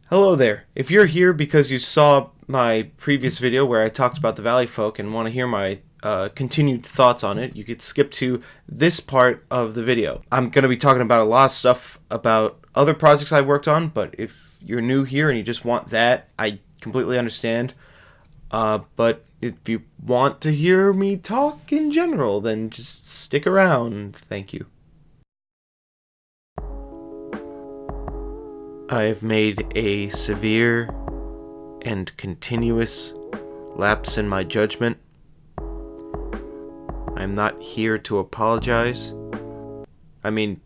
Hello there. If you're here because you saw my previous video where I talked about the Valley Folk and want to hear my continued thoughts on it, you could skip to this part of the video. I'm going to be talking about a lot of stuff about other projects I worked on, but if you're new here and you just want that, I completely understand. But if you want to hear me talk in general, then just stick around. Thank you. I have made a severe and continuous lapse in my judgment. I'm not here to apologize. I am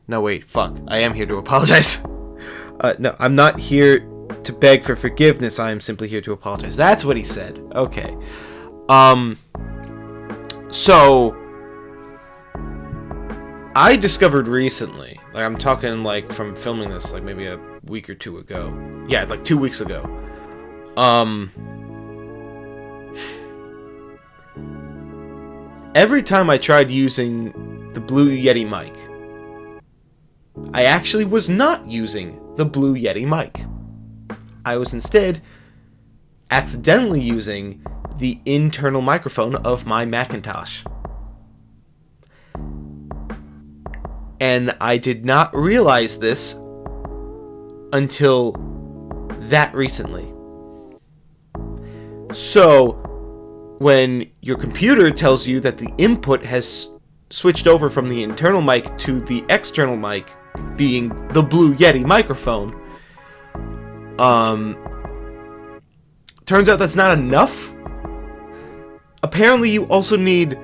here to apologize. No, I'm not here to beg for forgiveness. I am simply here to apologize. That's what he said. Okay. So I discovered recently, like I'm talking like from filming this like maybe a week or two ago. Yeah, like 2 weeks ago. Every time I tried using the Blue Yeti mic, I actually was not using the Blue Yeti mic. I was instead accidentally using the internal microphone of my Macintosh. And I did not realize this until that recently. So, when your computer tells you that the input has switched over from the internal mic to the external mic, being the Blue Yeti microphone, turns out that's not enough. Apparently you also need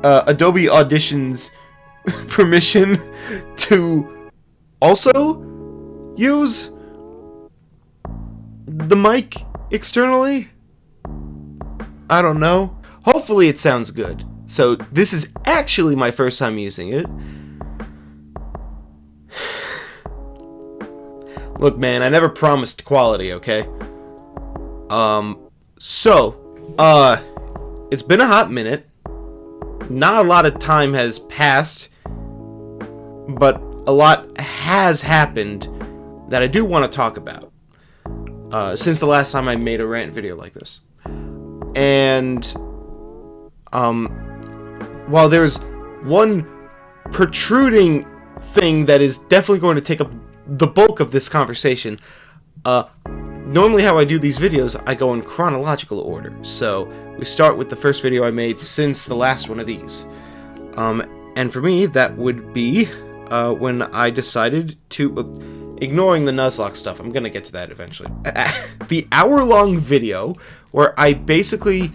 Adobe Audition's permission to also use the mic externally. I don't know. Hopefully it sounds good. So this is actually my first time using it. Look, man, I never promised quality, okay? It's been a hot minute. Not a lot of time has passed, but a lot has happened that I do want to talk about since the last time I made a rant video like this. And while there's one protruding thing that is definitely going to take up the bulk of this conversation, normally how I do these videos, I go in chronological order. So we start with the first video I made since the last one of these. And for me, that would be when I decided to, ignoring the Nuzlocke stuff, I'm gonna get to that eventually. The hour-long video where I basically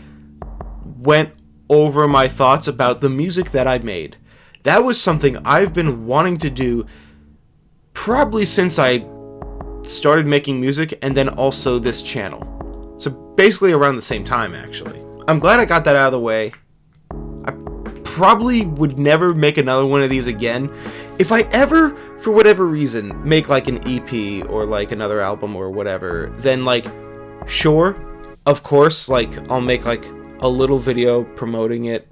went over my thoughts about the music that I made. That was something I've been wanting to do probably since I started making music, and then also this channel. So basically around the same time, actually. I'm glad I got that out of the way. I probably would never make another one of these again. If I ever, for whatever reason, make like an EP or like another album or whatever, then like, sure, of course, like I'll make like a little video promoting it,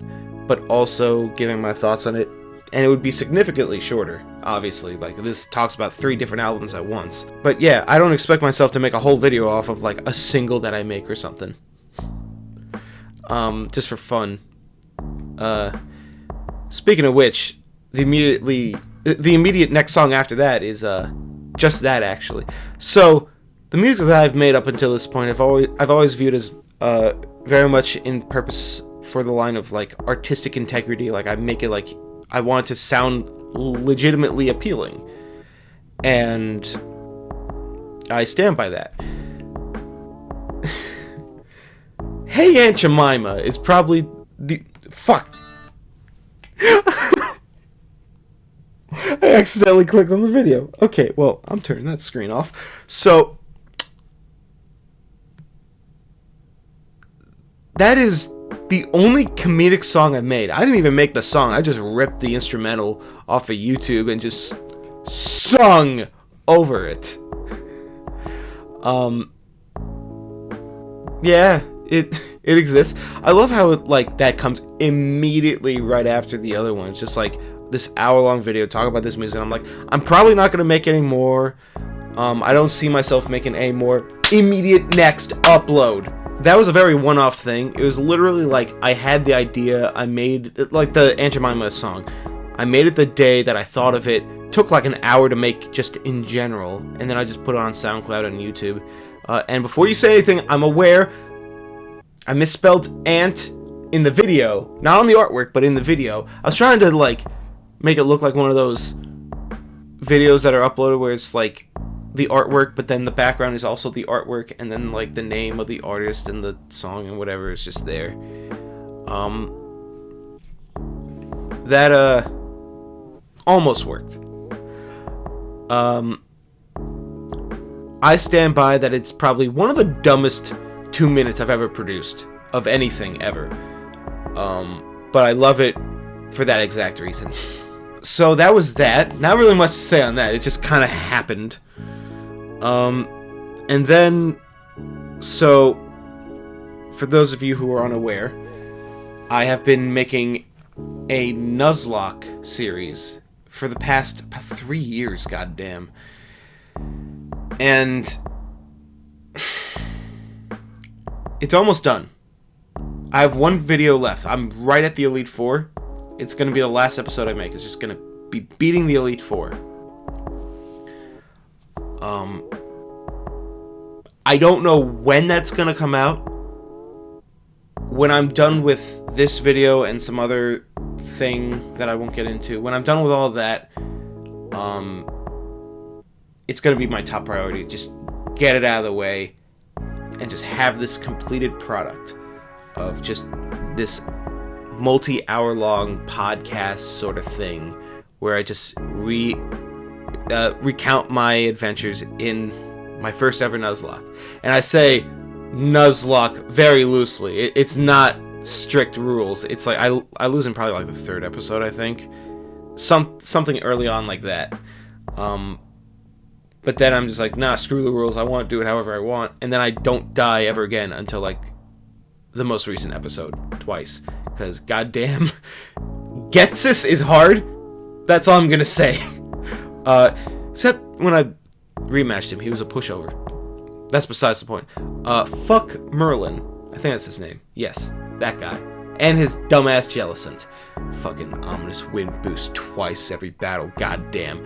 but also giving my thoughts on it. And it would be significantly shorter, obviously. Like, this talks about 3 different albums at once. But yeah, I don't expect myself to make a whole video off of, like, a single that I make or something. Just for fun. Speaking of which, the immediate next song after that is, just that, actually. So, the music that I've made up until this point, I've always viewed as, very much in purpose for the line of, like, artistic integrity. Like, I make it, like, I want it to sound legitimately appealing, and I stand by that. Hey Aunt Jemima is probably the... Fuck. I accidentally clicked on the video. Okay, well, I'm turning that screen off. So, that is the only comedic song I've made. I didn't even make the song. I just ripped the instrumental off of YouTube and just sung over it. Yeah, it exists. I love how that comes immediately right after the other one. It's just like this hour-long video talking about this music, and I'm like, I'm probably not going to make any more. I don't see myself making a more immediate next upload. That was a very one-off thing. It was literally like, I had the idea, I made, like the Aunt Jemima song. I made it the day that I thought of it. Took like an hour to make just in general, and then I just put it on SoundCloud and YouTube. And before you say anything, I'm aware I misspelled Ant in the video. Not on the artwork, but in the video. I was trying to like make it look like one of those videos that are uploaded where it's like the artwork, but then the background is also the artwork, and then like the name of the artist and the song and whatever is just there. That almost worked. I stand by that it's probably one of the dumbest 2 minutes I've ever produced of anything ever. But I love it for that exact reason. So that was that. Not really much to say on that. It just kind of happened. And then, so for those of you who are unaware, I have been making a Nuzlocke series for the past 3 years, goddamn. And it's almost done. I have one video left. I'm right at the Elite Four. It's going to be the last episode I make. It's just going to be beating the Elite Four. I don't know when that's going to come out. When I'm done with this video and some other thing that I won't get into, when I'm done with all of that, it's going to be my top priority. Just get it out of the way and just have this completed product of just this multi-hour long podcast sort of thing where I just recount my adventures in my first ever Nuzlocke. And I say Nuzlocke very loosely. It's not strict rules. It's like I lose in probably like the third episode, I think. Something early on like that. But then I'm just like, nah, screw the rules. I want to do it however I want. And then I don't die ever again until like the most recent episode twice. Because goddamn, Getsis is hard. That's all I'm going to say. Except when I rematched him, he was a pushover. That's besides the point. Fuck Merlin. I think that's his name. Yes, that guy. And his dumbass Jellicent. Fucking ominous wind boost twice every battle. Goddamn.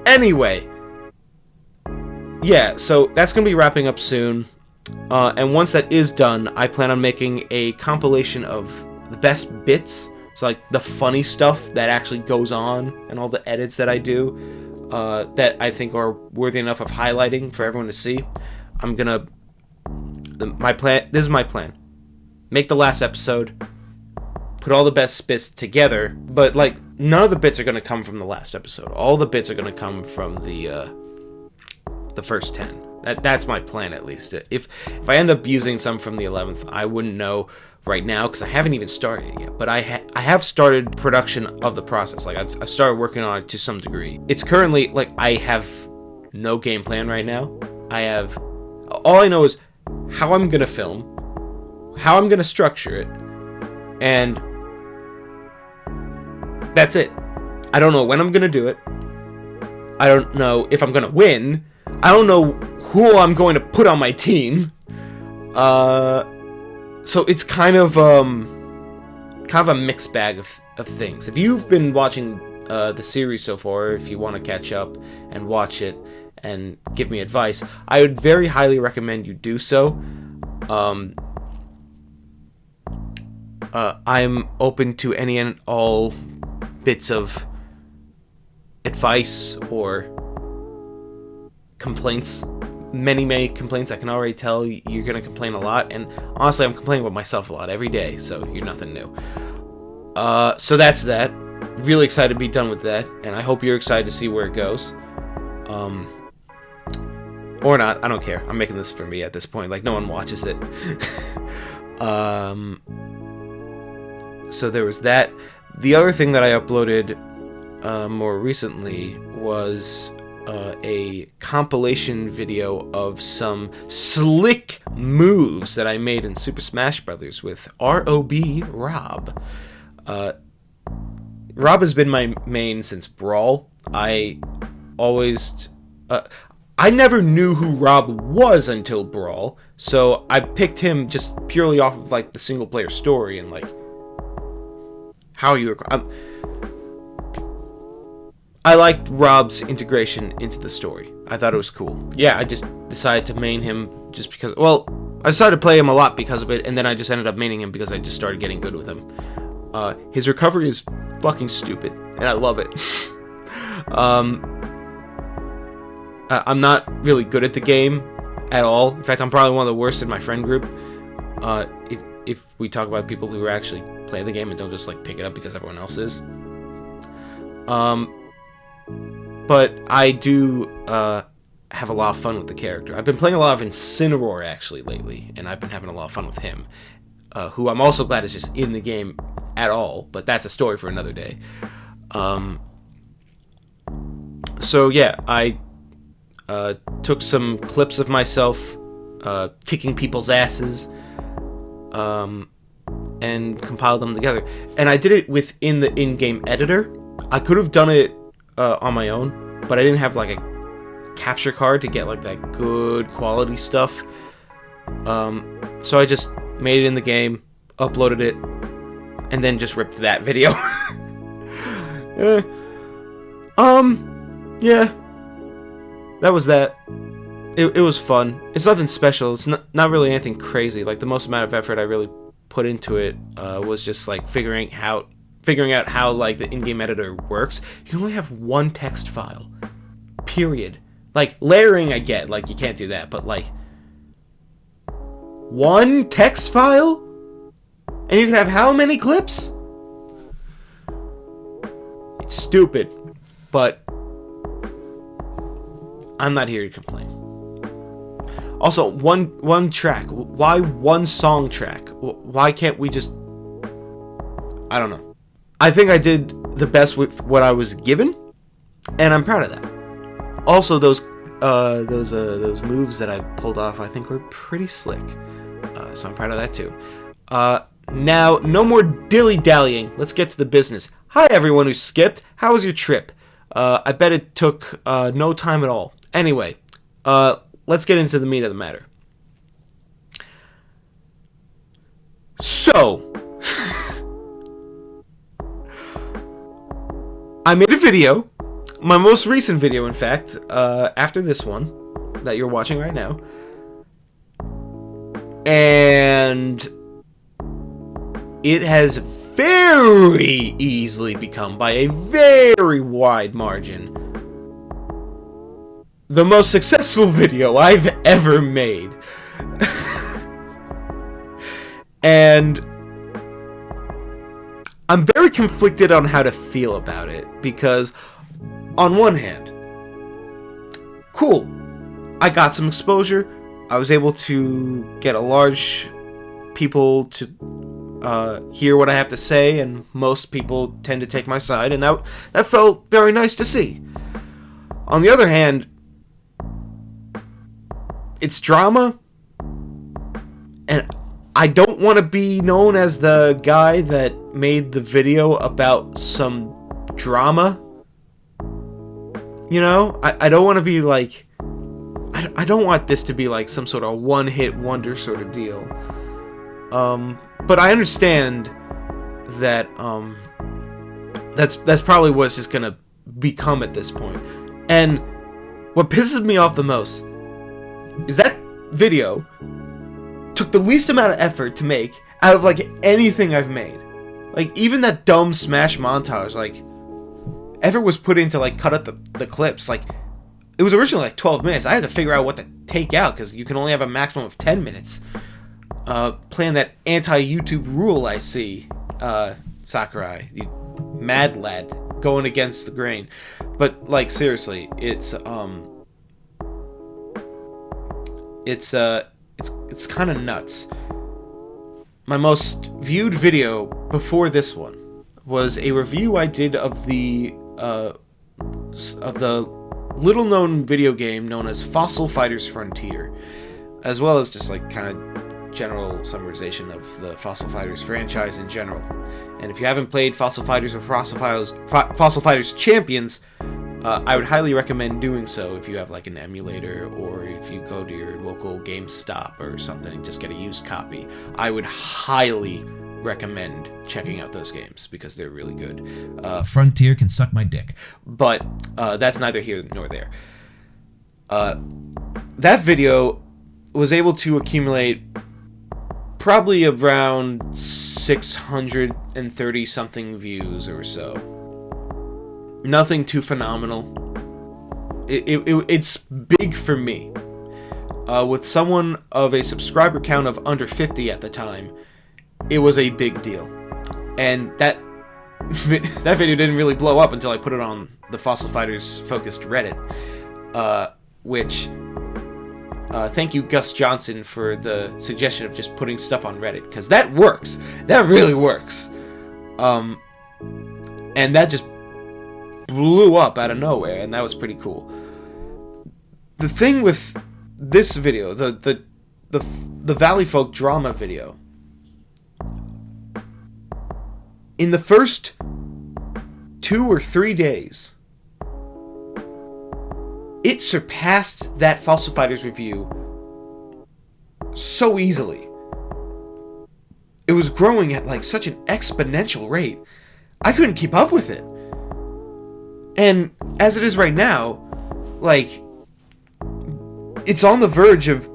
Anyway. Yeah, so that's going to be wrapping up soon. And once that is done, I plan on making a compilation of the best bits. So like the funny stuff that actually goes on and all the edits that I do that I think are worthy enough of highlighting for everyone to see. I'm gonna... This is my plan. Make the last episode. Put all the best bits together. But like, none of the bits are gonna come from the last episode. All the bits are gonna come from the first 10. That's my plan, at least. If I end up using some from the 11th, I wouldn't know right now because I haven't even started it yet. But I have started production of the process. Like I've started working on it to some degree. It's currently like I have no game plan right now. All I know is how I'm gonna film, how I'm gonna structure it, and that's it. I don't know when I'm gonna do it. I don't know if I'm gonna win. I don't know who I'm going to put on my team. So it's kind of a mixed bag of things. If you've been watching the series so far, if you want to catch up and watch it and give me advice, I would very highly recommend you do so. I'm open to any and all bits of advice or complaints. Many complaints. I can already tell you're going to complain a lot, and honestly I'm complaining about myself a lot every day, so you're nothing new. So that's that. Really excited to be done with that, and I hope you're excited to see where it goes. Or not, I don't care. I'm making this for me at this point, like no one watches it. So there was that. The other thing that I uploaded more recently was a compilation video of some slick moves that I made in Super Smash Bros. With Rob. Rob has been my main since Brawl. I always... I never knew who Rob was until Brawl, so I picked him just purely off of, like, the single-player story and, like, how you... I liked Rob's integration into the story. I thought it was cool. Yeah, I just decided to main him just because... Well, I decided to play him a lot because of it, and then I just ended up maining him because I just started getting good with him. His recovery is fucking stupid, and I love it. I'm not really good at the game at all. In fact, I'm probably one of the worst in my friend group. If we talk about people who actually play the game and don't just like pick it up because everyone else is. But I do have a lot of fun with the character. I've been playing a lot of Incineroar actually lately, and I've been having a lot of fun with him. Who I'm also glad is just in the game at all, but that's a story for another day. So yeah, I took some clips of myself kicking people's asses and compiled them together. And I did it within the in-game editor. I could have done it on my own, but I didn't have like a capture card to get like that good quality stuff. So I just made it in the game, uploaded it, and then just ripped that video. Yeah. That was that. It was fun. It's nothing special. It's not really anything crazy. Like, the most amount of effort I really put into it was just, like, figuring out how, like, the in-game editor works. You can only have one text file. Period. Like, layering, I get. Like, you can't do that. But, like, one text file? And you can have how many clips? It's stupid. But I'm not here to complain. Also, one track. Why one song track? Why can't we just... I don't know. I think I did the best with what I was given, and I'm proud of that. Also, those moves that I pulled off, I think were pretty slick. So I'm proud of that too. Now, no more dilly-dallying. Let's get to the business. Hi, everyone who skipped. How was your trip? I bet it took no time at all. Anyway, let's get into the meat of the matter. So, I made a video, my most recent video, in fact, after this one that you're watching right now, and it has very easily become, by a very wide margin, the most successful video I've ever made. And I'm very conflicted on how to feel about it, because on one hand, cool, I got some exposure. I was able to get a large people to hear what I have to say, and most people tend to take my side, and that felt very nice to see. On the other hand, it's drama, and I don't want to be known as the guy that made the video about some drama. You know? I don't want to be like... I don't want this to be like some sort of one-hit wonder sort of deal. But I understand that that's probably what it's just gonna become at this point. And what pisses me off the most is that video took the least amount of effort to make out of like anything I've made. Like, even that dumb Smash montage, like, effort was put into like cut out the clips. Like, it was originally like 12 minutes. I had to figure out what to take out because you can only have a maximum of 10 minutes. Playing that anti-YouTube rule I see, Sakurai, you mad lad, going against the grain. But like, seriously, it's kind of nuts. My most viewed video before this one was a review I did of the little-known video game known as Fossil Fighters Frontier, as well as just like kind of general summarization of the Fossil Fighters franchise in general. And if you haven't played Fossil Fighters or Fossil Fighters Champions, I would highly recommend doing so if you have like an emulator, or if you go to your local GameStop or something and just get a used copy. I would highly recommend checking out those games because they're really good. Frontier can suck my dick. But that's neither here nor there. That video was able to accumulate probably around 630 something views or so. Nothing too phenomenal. It's big for me. With someone of a subscriber count of under 50 at the time, it was a big deal. And that video didn't really blow up until I put it on the Fossil Fighters focused Reddit, which thank you, Gus Johnson, for the suggestion of just putting stuff on Reddit, because that works. That really works. And that just blew up out of nowhere, and that was pretty cool. The thing with this video, the Valley Folk drama video, in the first 2 or 3 days, it surpassed that Fossil Fighters review so easily. It was growing at like such an exponential rate. I couldn't keep up with it. And as it is right now, like, it's on the verge of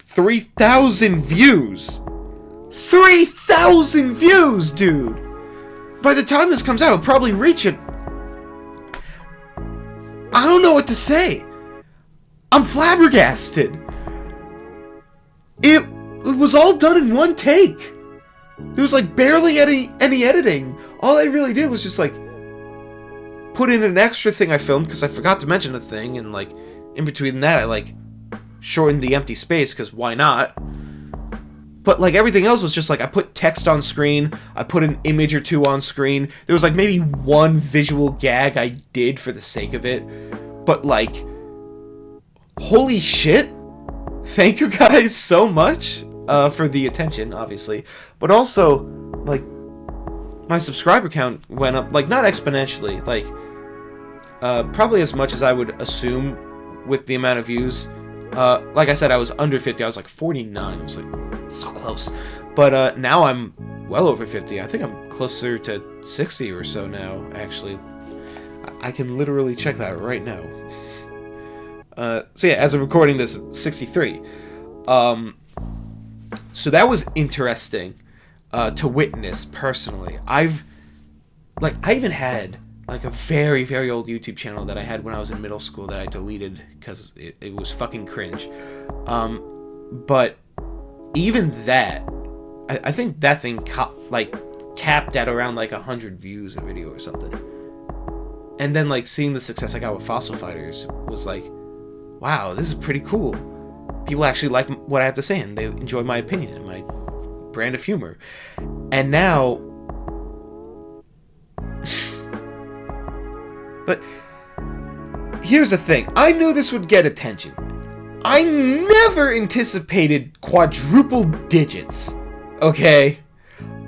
3,000 views. 3,000 views, dude! By the time this comes out, it'll probably reach it. I don't know what to say. I'm flabbergasted. It was all done in one take. There was like barely any editing. All I really did was just like put in an extra thing I filmed because I forgot to mention a thing, and like in between that I like shortened the empty space because why not? But like everything else was just like I put text on screen, I put an image or two on screen. There was like maybe one visual gag I did for the sake of it. But like, holy shit! Thank you guys so much for the attention, obviously. But also, like, my subscriber count went up, like, not exponentially, like, probably as much as I would assume with the amount of views. Like I said, I was under 50, I was like 49, I was like, so close. But now I'm well over 50, I think I'm closer to 60 or so now, actually. I can literally check that right now. So yeah, as of recording this, 63. So that was interesting to witness personally. I even had like a very, very old YouTube channel that I had when I was in middle school that I deleted because it was fucking cringe. But even that, I think that thing capped at around like 100 views a video or something. And then like seeing the success I got with Fossil Fighters was like, wow, this is pretty cool. People actually like what I have to say, and they enjoy my opinion and my brand of humor. And now, but here's the thing. I knew this would get attention. I never anticipated quadruple digits, okay?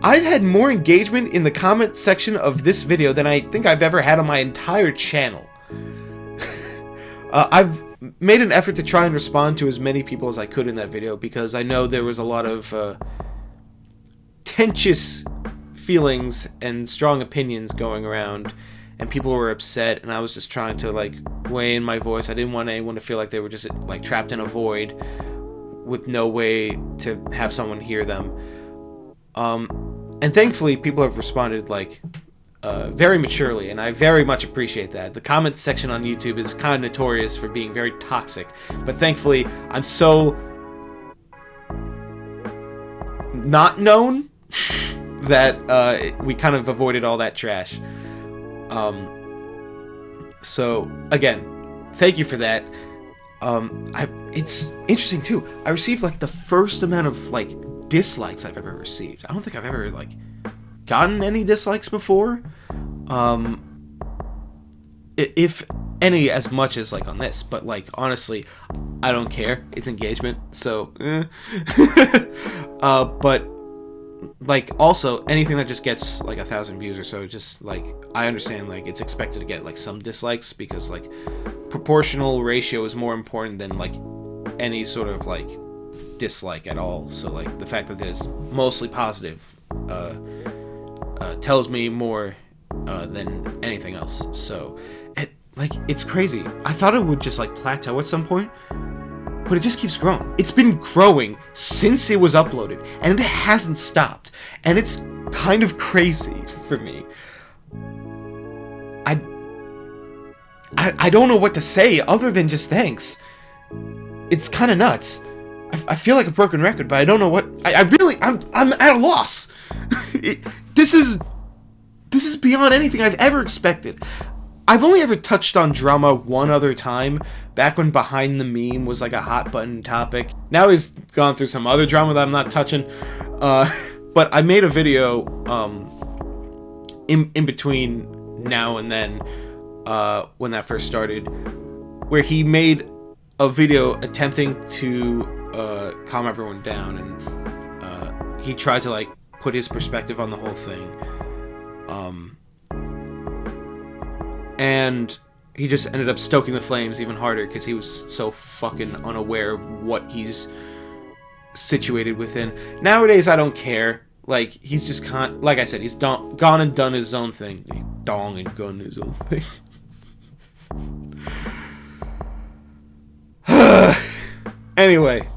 I've had more engagement in the comment section of this video than I think I've ever had on my entire channel. I've made an effort to try and respond to as many people as I could in that video because I know there was a lot of tense feelings and strong opinions going around, and people were upset, and I was just trying to like weigh in my voice. I didn't want anyone to feel like they were just like trapped in a void with no way to have someone hear them. And thankfully people have responded like very maturely, and I very much appreciate that. The comment section on YouTube is kind of notorious for being very toxic, but thankfully I'm so not known that we kind of avoided all that trash. So again, thank you for that. It's interesting too. I received like the first amount of like dislikes I've ever received. I don't think I've ever like gotten any dislikes before. If any as much as like on this, but like honestly, I don't care. It's engagement, so but like also anything that just gets like 1,000 views or so, just like I understand like it's expected to get like some dislikes, because like proportional ratio is more important than like any sort of like dislike at all. So like the fact that there's mostly positive tells me more than anything else. So it's crazy. I thought it would just like plateau at some point, but it just keeps growing. It's been growing since it was uploaded, and it hasn't stopped. And it's kind of crazy for me. I don't know what to say other than just thanks. It's kind of nuts. I feel like a broken record, but I don't know what. I'm at a loss. This is beyond anything I've ever expected. I've only ever touched on drama one other time, back when Behind the Meme was like a hot button topic. Now he's gone through some other drama that I'm not touching. But I made a video in between now and then, when that first started, where he made a video attempting to calm everyone down, and he tried to like put his perspective on the whole thing. And he just ended up stoking the flames even harder because he was so fucking unaware of what he's situated within. Nowadays, I don't care. Like, he's just like I said, he's gone and done his own thing. He dong and gone his own thing. Anyway,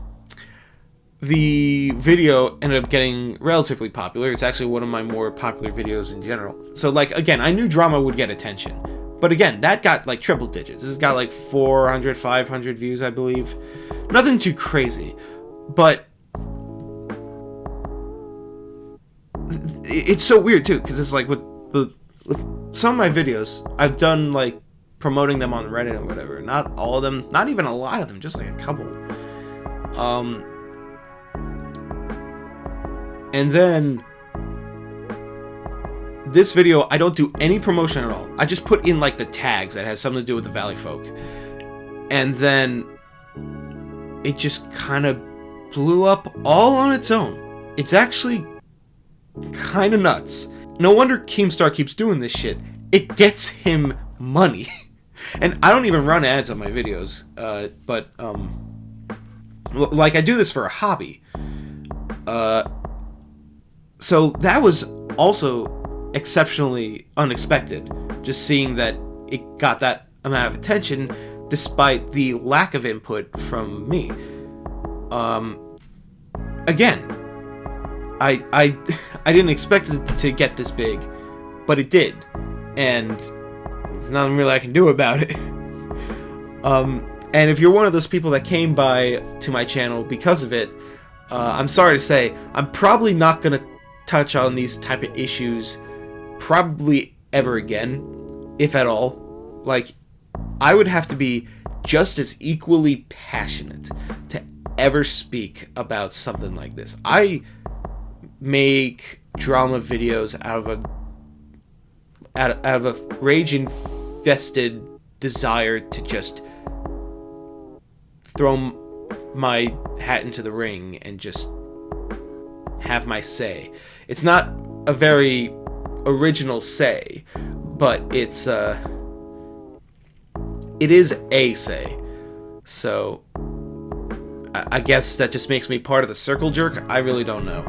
the video ended up getting relatively popular. It's actually one of my more popular videos in general. So, like, again, I knew drama would get attention. But again, that got like triple digits. This has got like 400, 500 views, I believe. Nothing too crazy. But it's so weird too, because it's like with some of my videos, I've done like promoting them on Reddit or whatever. Not all of them, not even a lot of them, just like a couple. And then this video, I don't do any promotion at all. I just put in like the tags that has something to do with the Valley Folk. And then it just kind of blew up all on its own. It's actually kind of nuts. No wonder Keemstar keeps doing this shit. It gets him money. And I don't even run ads on my videos. But like I do this for a hobby. So that was also exceptionally unexpected, just seeing that it got that amount of attention despite the lack of input from me. Again, I didn't expect it to get this big, but it did, and there's nothing really I can do about it. And if you're one of those people that came by to my channel because of it, I'm sorry to say, I'm probably not gonna touch on these type of issues probably ever again, if at all. Like, I would have to be just as equally passionate to ever speak about something like this. I make drama videos out of a rage-infested desire to just throw my hat into the ring and just have my say. It's not a very original say, but it is a say. So I guess that just makes me part of the circle jerk. I really don't know.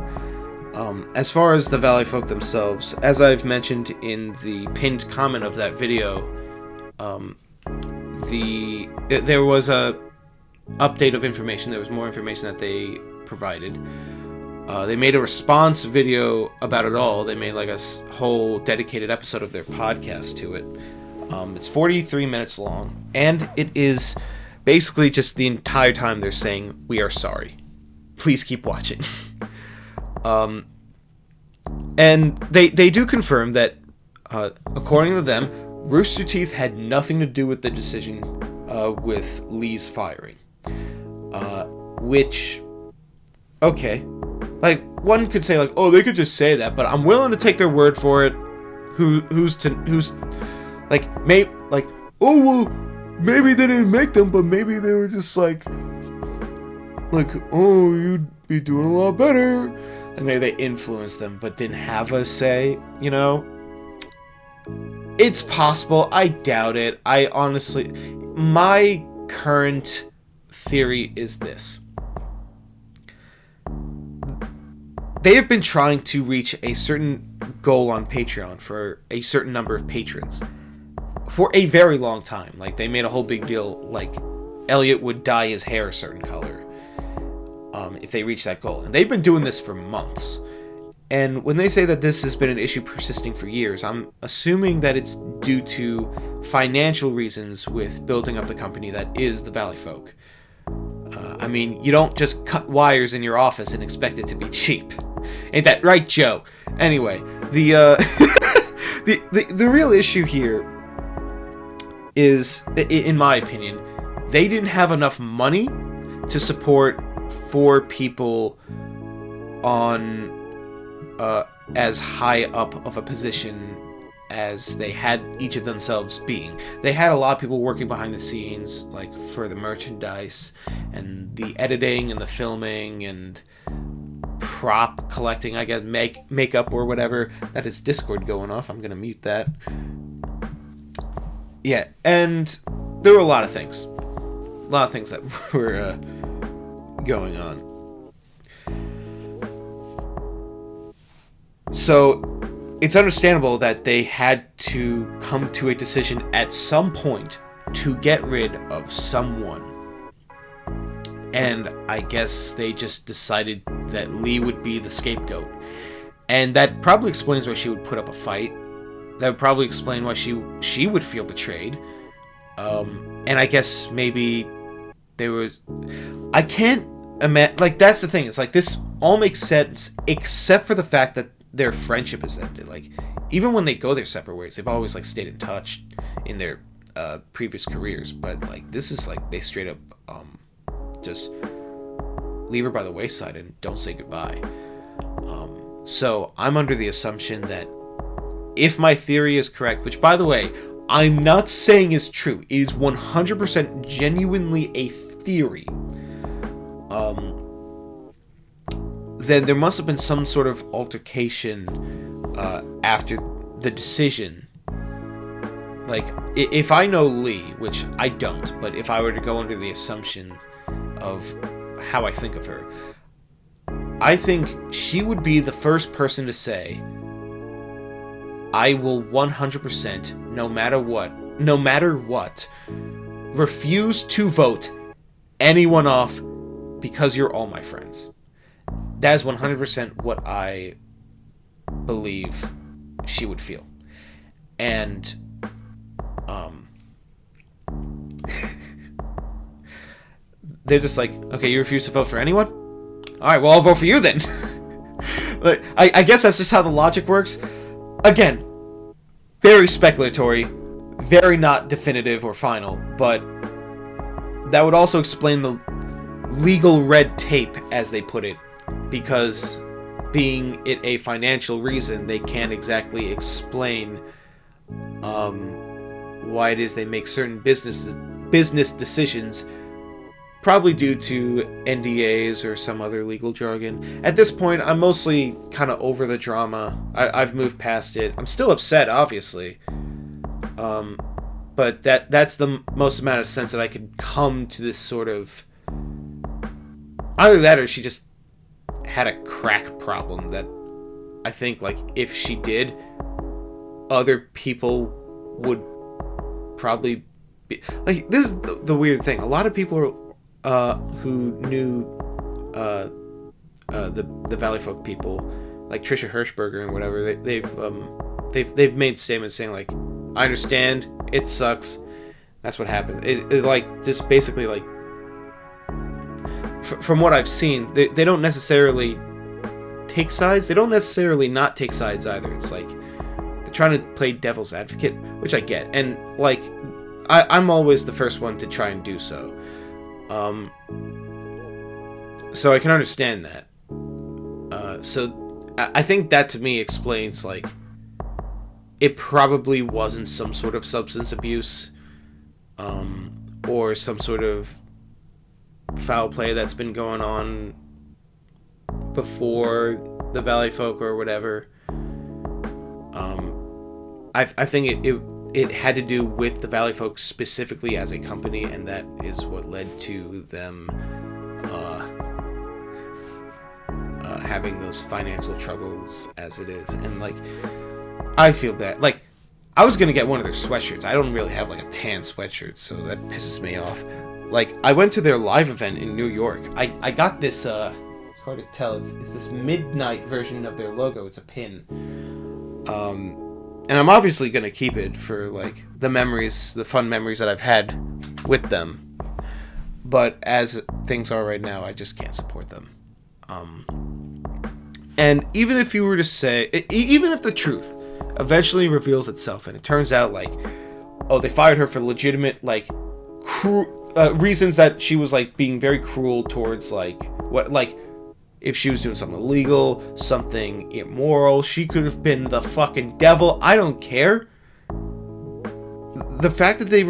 As far as the Valley Folk themselves, as I've mentioned in the pinned comment of that video, there was a update of information. There was more information that they provided. They made a response video about it all. They made like a whole dedicated episode of their podcast to it. It's 43 minutes long, and it is basically just the entire time they're saying, "We are sorry. Please keep watching." And they do confirm that, according to them, Rooster Teeth had nothing to do with the decision with Lee's firing. Which, okay. Like, one could say, like, oh, they could just say that, but I'm willing to take their word for it. Who's like, oh, well, maybe they didn't make them, but maybe they were just like, oh, you'd be doing a lot better. And maybe they influenced them, but didn't have a say, you know? It's possible. I doubt it. I honestly... My current theory is this. They have been trying to reach a certain goal on Patreon for a certain number of patrons for a very long time. Like, they made a whole big deal, like, Elliot would dye his hair a certain color if they reach that goal. And they've been doing this for months. And when they say that this has been an issue persisting for years, I'm assuming that it's due to financial reasons with building up the company that is the Valley Folk. I mean, you don't just cut wires in your office and expect it to be cheap. Ain't that right, Joe? Anyway, the real issue here is, in my opinion, they didn't have enough money to support 4 people on as high up of a position as they had each of themselves being. They had a lot of people working behind the scenes, like for the merchandise and the editing and the filming and prop collecting, I guess, makeup or whatever. That is Discord going off. I'm gonna mute that. Yeah, and there were a lot of things that were going on. So it's understandable that they had to come to a decision at some point to get rid of someone. And I guess they just decided that Lee would be the scapegoat. And that probably explains why she would put up a fight. That would probably explain why she would feel betrayed. And I guess maybe there was... I can't imagine... Like, that's the thing. It's like, this all makes sense except for the fact that their friendship has ended. Like, even when they go their separate ways, they've always, like, stayed in touch in their previous careers. But, like, this is, like, they straight up just leave her by the wayside and don't say goodbye. So I'm under the assumption that if my theory is correct, which, by the way, I'm not saying is true, it is 100% genuinely a theory, then there must have been some sort of altercation after the decision. Like, if I know Lee, which I don't, but if I were to go under the assumption of how I think of her, I think she would be the first person to say, I will 100%, no matter what, refuse to vote anyone off because you're all my friends. That is 100% what I believe she would feel. And, they're just like, okay, you refuse to vote for anyone? Alright, well, I'll vote for you then. Like, I guess that's just how the logic works. Again, very speculatory, very not definitive or final, but that would also explain the legal red tape, as they put it, because being it a financial reason, they can't exactly explain why it is they make certain business decisions, probably due to NDAs or some other legal jargon. At this point, I'm mostly kind of over the drama. I've moved past it. I'm still upset, obviously. But that's the most amount of sense that I could come to this sort of... Either that or she just had a crack problem that I think, like, if she did, other people would probably be... Like, this is the weird thing. A lot of people who knew the Valley Folk people, like Trisha Hirschberger and whatever, they've made statements saying, like, I understand, it sucks, that's what happened. It like, just basically, like, from what I've seen, they don't necessarily take sides. They don't necessarily not take sides either. It's like they're trying to play devil's advocate, which I get, and, like, I'm always the first one to try and do so. So I can understand that. So I think that, to me, explains, like, it probably wasn't some sort of substance abuse. or some sort of foul play that's been going on before the Valley Folk or whatever. I think it had to do with the Valley Folk specifically as a company, and that is what led to them having those financial troubles as it is. And like, I feel bad. Like, I was gonna get one of their sweatshirts. I don't really have like a tan sweatshirt, so that pisses me off. Like, I went to their live event in New York. I got this, it's hard to tell, it's this midnight version of their logo. It's a pin. And I'm obviously gonna keep it for, like, the fun memories that I've had with them. But as things are right now, I just can't support them. And even if you were to say, even if the truth eventually reveals itself, and it turns out, like, oh, they fired her for legitimate, like, reasons that she was, like, being very cruel towards, like, if she was doing something illegal, something immoral, she could have been the fucking devil. I don't care. The fact that they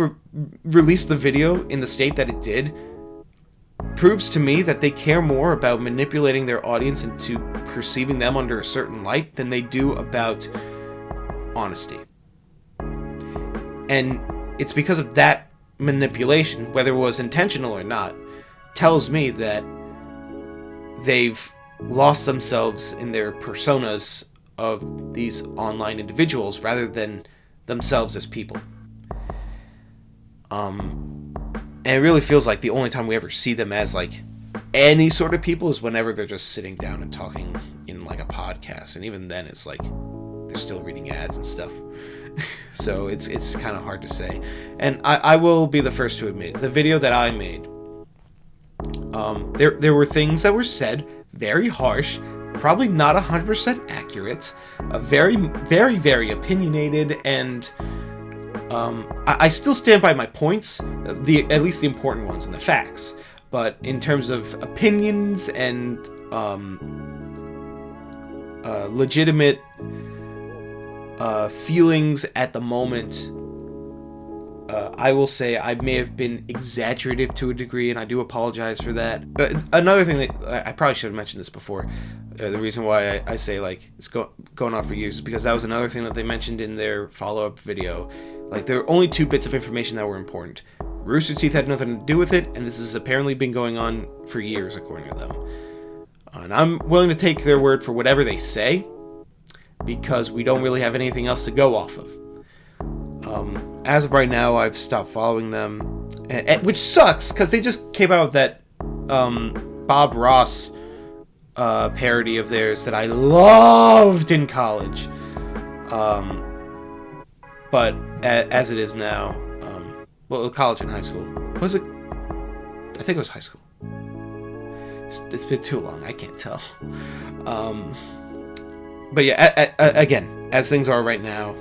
released the video in the state that it did proves to me that they care more about manipulating their audience into perceiving them under a certain light than they do about honesty. And it's because of that manipulation, whether it was intentional or not, tells me that they've lost themselves in their personas of these online individuals rather than themselves as people. And it really feels like the only time we ever see them as, like, any sort of people is whenever they're just sitting down and talking in, like, a podcast. And even then, it's like they're still reading ads and stuff. So it's kind of hard to say. And I will be the first to admit, the video that I made, there were things that were said, very harsh, probably not 100% accurate, very, very, very opinionated, and I still stand by my points, at least the important ones and the facts. But in terms of opinions and legitimate feelings at the moment, I will say I may have been exaggerative to a degree, and I do apologize for that. But another thing that I probably should have mentioned this before, the reason why I say, like, it's going on for years is because that was another thing that they mentioned in their follow-up video. Like, there were only 2 bits of information that were important. Rooster Teeth had nothing to do with it, and this has apparently been going on for years, according to them. And I'm willing to take their word for whatever they say, because we don't really have anything else to go off of. As of right now, I've stopped following them, which sucks, because they just came out with that Bob Ross parody of theirs that I loved in college. But as it is now, well, college and high school. Was it? I think it was high school. It's been too long. I can't tell. But yeah, again, as things are right now,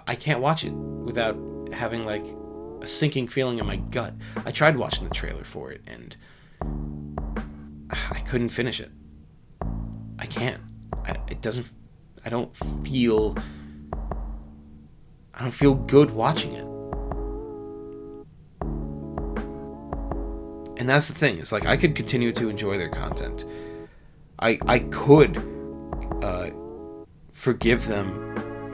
I can't watch it without having, like, a sinking feeling in my gut. I tried watching the trailer for it, and I couldn't finish it. I can't. I don't feel good watching it. And that's the thing. It's like, I could continue to enjoy their content. I could forgive them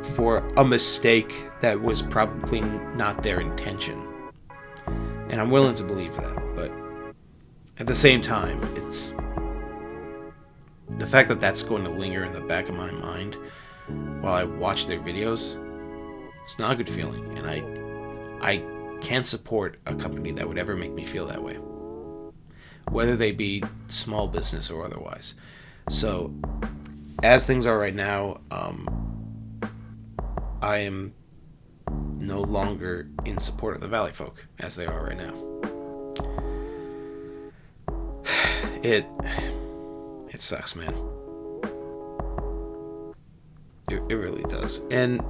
for a mistake that was probably not their intention. And I'm willing to believe that. But at the same time, it's the fact that that's going to linger in the back of my mind while I watch their videos. It's not a good feeling, and I can't support a company that would ever make me feel that way, whether they be small business or otherwise. So, as things are right now, I am no longer in support of the Valley Folk as they are right now. It sucks, man. It really does. And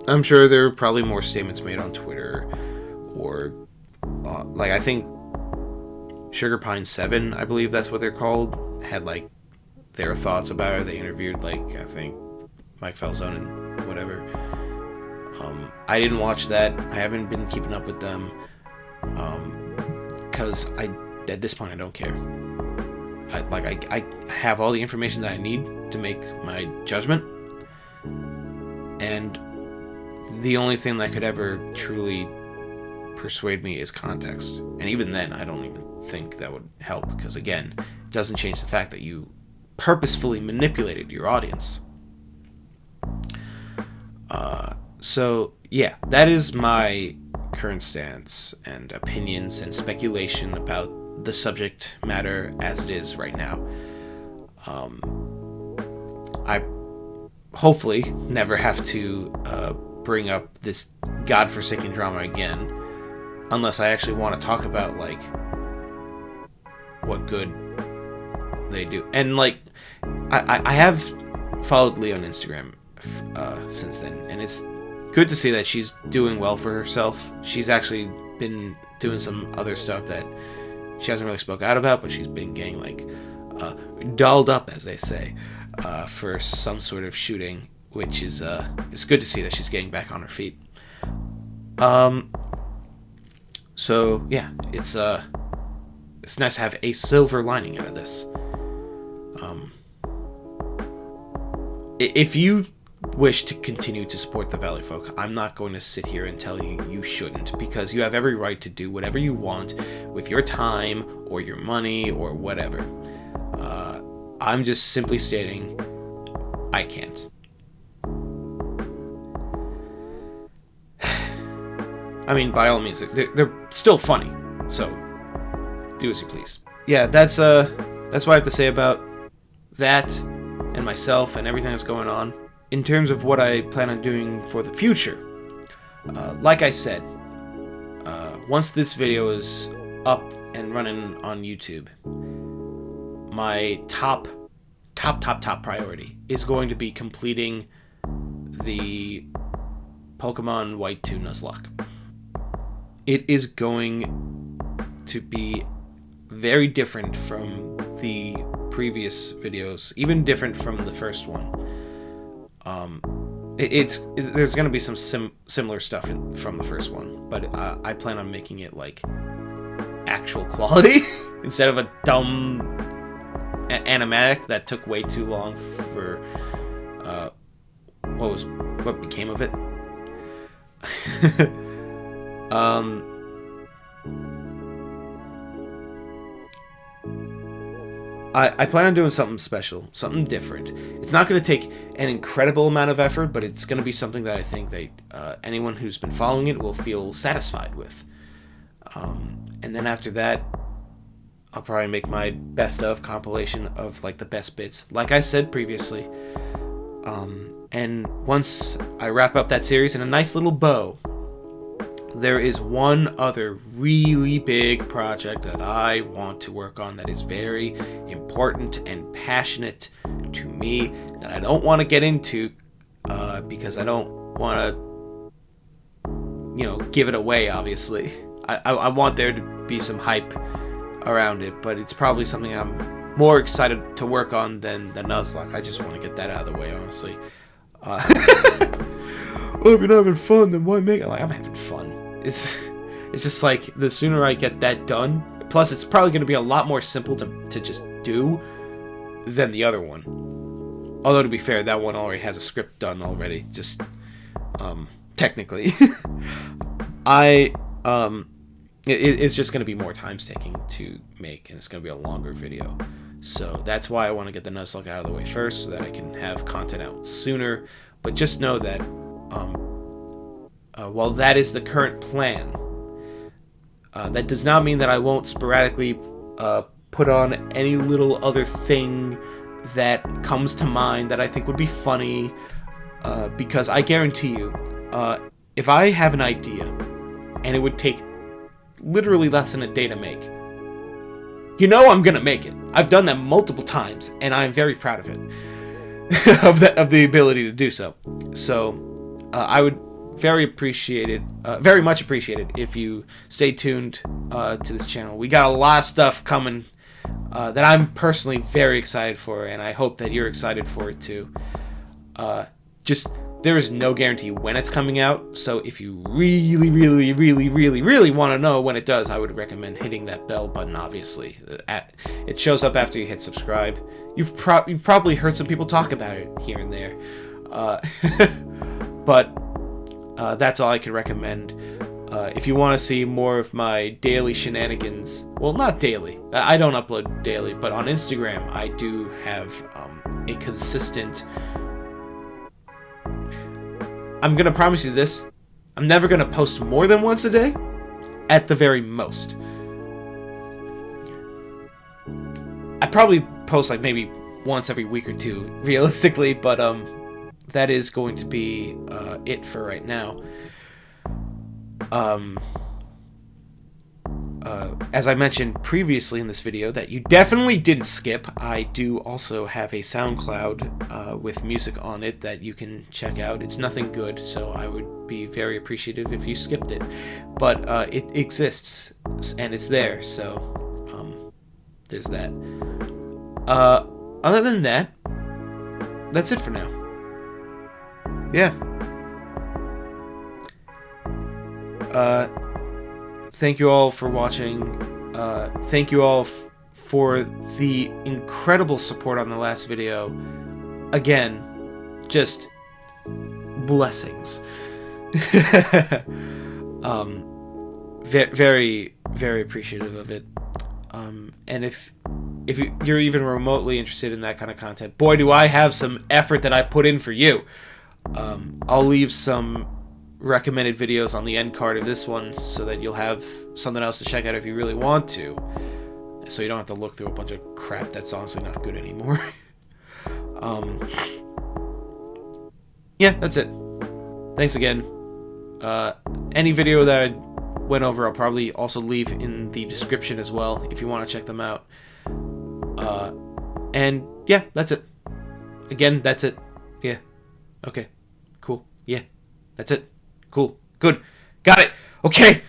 I'm sure there are probably more statements made on Twitter, or like, I think Sugar Pine 7, I believe that's what they're called, had, like, their thoughts about it. They interviewed, like, I think Mike Falzone and whatever. I didn't watch that. I haven't been keeping up with them. Because at this point I don't care. I have all the information that I need to make my judgment, and the only thing that could ever truly persuade me is context. And even then, I don't even think that would help, because again, it doesn't change the fact that you purposefully manipulated your audience. So yeah, that is my current stance and opinions and speculation about the subject matter as it is right now. I hopefully never have to bring up this godforsaken drama again, unless I actually want to talk about like what good they do. And like I have followed Leah on Instagram since then, and it's good to see that she's doing well for herself. She's actually been doing some other stuff that she hasn't really spoke out about, but she's been getting like dolled up, as they say, for some sort of shooting, which is it's good to see that she's getting back on her feet. So yeah, it's nice to have a silver lining out of this. If you wish to continue to support the Valley Folk, I'm not going to sit here and tell you you shouldn't, because you have every right to do whatever you want with your time or your money or whatever. I'm just simply stating I can't. I mean, by all means, they're still funny, so do as you please. Yeah, that's what I have to say about that and myself and everything that's going on. In terms of what I plan on doing for the future, like I said, once this video is up and running on YouTube, my top priority is going to be completing the Pokemon White 2 Nuzlocke. It is going to be very different from the previous videos, even different from the first one. There's going to be some similar stuff from the first one, but I plan on making it like actual quality instead of a dumb animatic that took way too long for what became of it. I plan on doing something special, something different. It's not going to take an incredible amount of effort, but it's going to be something that I think that anyone who's been following it will feel satisfied with. And then after that, I'll probably make my best of compilation of like the best bits, like I said previously. And once I wrap up that series in a nice little bow, there is one other really big project that I want to work on that is very important and passionate to me that I don't want to get into because I don't want to, give it away, obviously. I want there to be some hype around it, but it's probably something I'm more excited to work on than the Nuzlocke. I just want to get that out of the way, honestly. Well, if you're not having fun, then why make it? Like, I'm having fun. It's just like the sooner I get that done. Plus, it's probably going to be a lot more simple to just do than the other one. Although, to be fair, that one already has a script done already. Just technically, it's just going to be more time-taking to make, and it's going to be a longer video. So that's why I want to get the Nuzlocke out of the way first, so that I can have content out sooner. But just know that while that is the current plan, that does not mean that I won't sporadically put on any little other thing that comes to mind that I think would be funny, because I guarantee you, if I have an idea and it would take literally less than a day to make, I'm gonna make it. I've done that multiple times, and I'm very proud of it, of the ability to do so. So I would very much appreciate it if you stay tuned to this channel. We got a lot of stuff coming that I'm personally very excited for, and I hope that you're excited for it too. Just There is no guarantee when it's coming out, so if you really want to know when it does, I would recommend hitting that bell button, obviously. It shows up after you hit subscribe. You've probably heard some people talk about it here and there. But that's all I can recommend. If you want to see more of my daily shenanigans, well, not daily. I don't upload daily, but on Instagram, I do have a consistent... I'm going to promise you this. I'm never going to post more than once a day, at the very most. I probably post like maybe once every week or two, realistically, but that is going to be it for right now. As I mentioned previously in this video that you definitely didn't skip, I do also have a SoundCloud with music on it that you can check out. It's nothing good, so I would be very appreciative if you skipped it. But it exists, and it's there, so there's that. Other than that, that's it for now. Yeah. Thank you all for watching. Thank you all for the incredible support on the last video. Again, just blessings. Very, very appreciative of it. And if you're even remotely interested in that kind of content, boy, do I have some effort that I put in for you. I'll leave some recommended videos on the end card of this one so that you'll have something else to check out if you really want to, so you don't have to look through a bunch of crap that's honestly not good anymore. Yeah, that's it. Thanks again. Any video that I went over I'll probably also leave in the description as well if you want to check them out. And yeah, that's it. Again, that's it. Yeah. Okay. Cool. Yeah. That's it. Cool. Good. Got it. Okay.